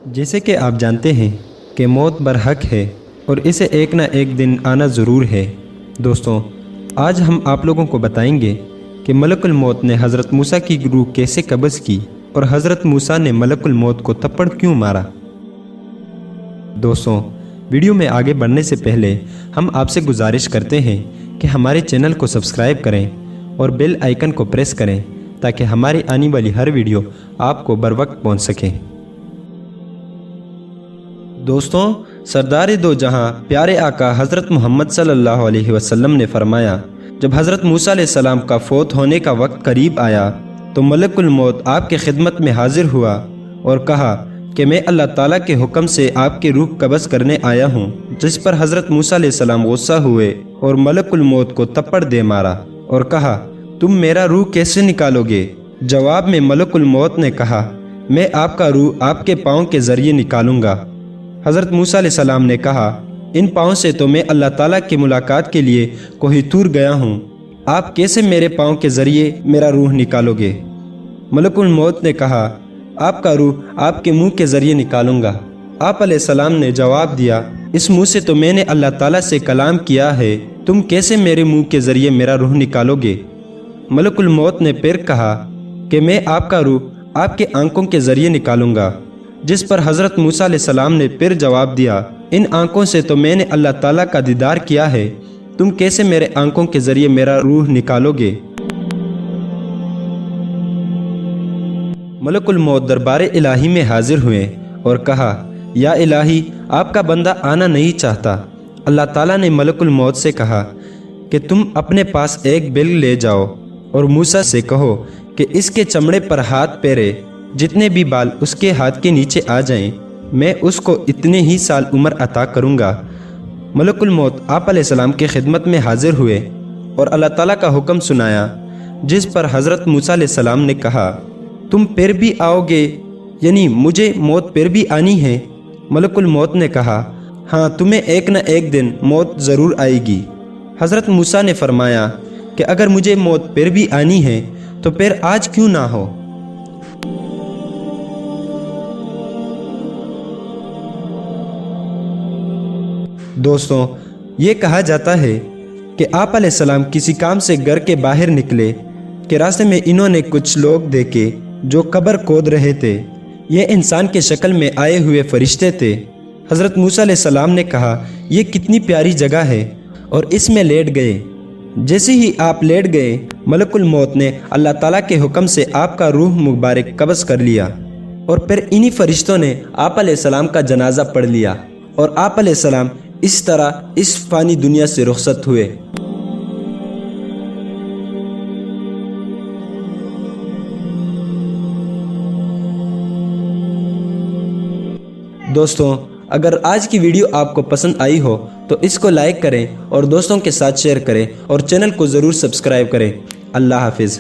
जैसे कि आप जानते हैं कि मौत बरहक है और इसे एक ना एक दिन आना ज़रूर है। दोस्तों, आज हम आप लोगों को बताएंगे कि मलकुल मौत ने हज़रत मूसा की रूह कैसे कब्ज़ की और हज़रत मूसा ने मलकुल मौत को थप्पड़ क्यों मारा। दोस्तों, वीडियो में आगे बढ़ने से पहले हम आपसे गुजारिश करते हैं कि हमारे चैनल को सब्सक्राइब करें और बेल आइकन को प्रेस करें ताकि हमारी आने वाली हर वीडियो आपको बर वक्त पहुँच सके। दोस्तों, सरदार दो जहां प्यारे आका हज़रत मोहम्मद सल्लल्लाहु अलैहि वसल्लम ने फरमाया, जब हज़रत मूसा अलैहिस्सलाम का फ़ौत होने का वक्त करीब आया तो मलकुल मौत आपके खिदमत में हाजिर हुआ और कहा कि मैं अल्लाह ताला के हुक्म से आपकी रूह कब्ज़ करने आया हूँ। जिस पर हज़रत मूसा अलैहिस्सलाम गुस्सा हुए और मलकुल मौत को थप्पड़ दे मारा और कहा, तुम मेरा रूह कैसे निकालोगे। जवाब में मलकुल मौत ने कहा, मैं आपका रूह आपके पाँव के ज़रिए निकालूंगा। हज़रत मूसा अलैहिस्सलाम ने कहा, इन पाँव से तो मैं अल्लाह ताला की मुलाकात के लिए कोहितूर गया हूँ, आप कैसे मेरे पाँव के ज़रिए मेरा रूह निकालोगे। मलकुल मौत ने कहा, आपका रूह आपके मुंह के ज़रिए निकालूंगा। आप अलैहिस्सलाम ने जवाब दिया, इस मुंह से तो मैंने अल्लाह ताला से कलाम किया है, तुम कैसे मेरे मुंह के ज़रिए मेरा रूह निकालोगे। मलकुल मौत ने फिर कहा कि मैं आपका रूह आपके आंखों के ज़रिए निकालूंगा। जिस पर हज़रत मूसा अलैहिस्सलाम ने फिर जवाब दिया, इन आंखों से तो मैंने अल्लाह ताला का दीदार किया है, तुम कैसे मेरे आंखों के ज़रिए मेरा रूह निकालोगे। मलकुल मौत दरबार इलाही में हाजिर हुए और कहा, या इलाही, आपका बंदा आना नहीं चाहता। अल्लाह ताला ने मलकुल मौत से कहा कि तुम अपने पास एक बिल ले जाओ और मूसा से कहो कि इसके चमड़े पर हाथ फेरे, जितने भी बाल उसके हाथ के नीचे आ जाएं, मैं उसको इतने ही साल उम्र अता करूँगा। मलकुल मौत आप अलैहिस्सलाम के खिदमत में हाजिर हुए और अल्लाह ताला का हुक्म सुनाया। जिस पर हज़रत मूसा अलैहिस्सलाम ने कहा, तुम फिर भी आओगे, यानी मुझे मौत फिर भी आनी है। मलकुल मौत ने कहा, हाँ, तुम्हें एक न एक दिन मौत ज़रूर आएगी। हज़रत मूसा ने फरमाया कि अगर मुझे मौत फिर भी आनी है तो फिर आज क्यों ना हो। दोस्तों, ये कहा जाता है कि आप अलैहिस्सलाम किसी काम से घर के बाहर निकले कि रास्ते में इन्होंने कुछ लोग देखे जो कब्र खोद रहे थे। ये इंसान के शक्ल में आए हुए फरिश्ते थे। हज़रत मूसा अलैहिस्सलाम ने कहा, ये कितनी प्यारी जगह है, और इसमें लेट गए। जैसे ही आप लेट गए, मलकुल मौत ने अल्लाह ताला के हुक्म से आपका रूह मुबारक कब्ज़ कर लिया और फिर इन्हीं फरिश्तों ने आप अलैहिस्सलाम का जनाजा पढ़ लिया और आप अलैहिस्सलाम इस तरह इस फ़ानी दुनिया से रुखसत हुए। दोस्तों, अगर आज की वीडियो आपको पसंद आई हो तो इसको लाइक करें और दोस्तों के साथ शेयर करें और चैनल को ज़रूर सब्सक्राइब करें। अल्लाह हाफिज़।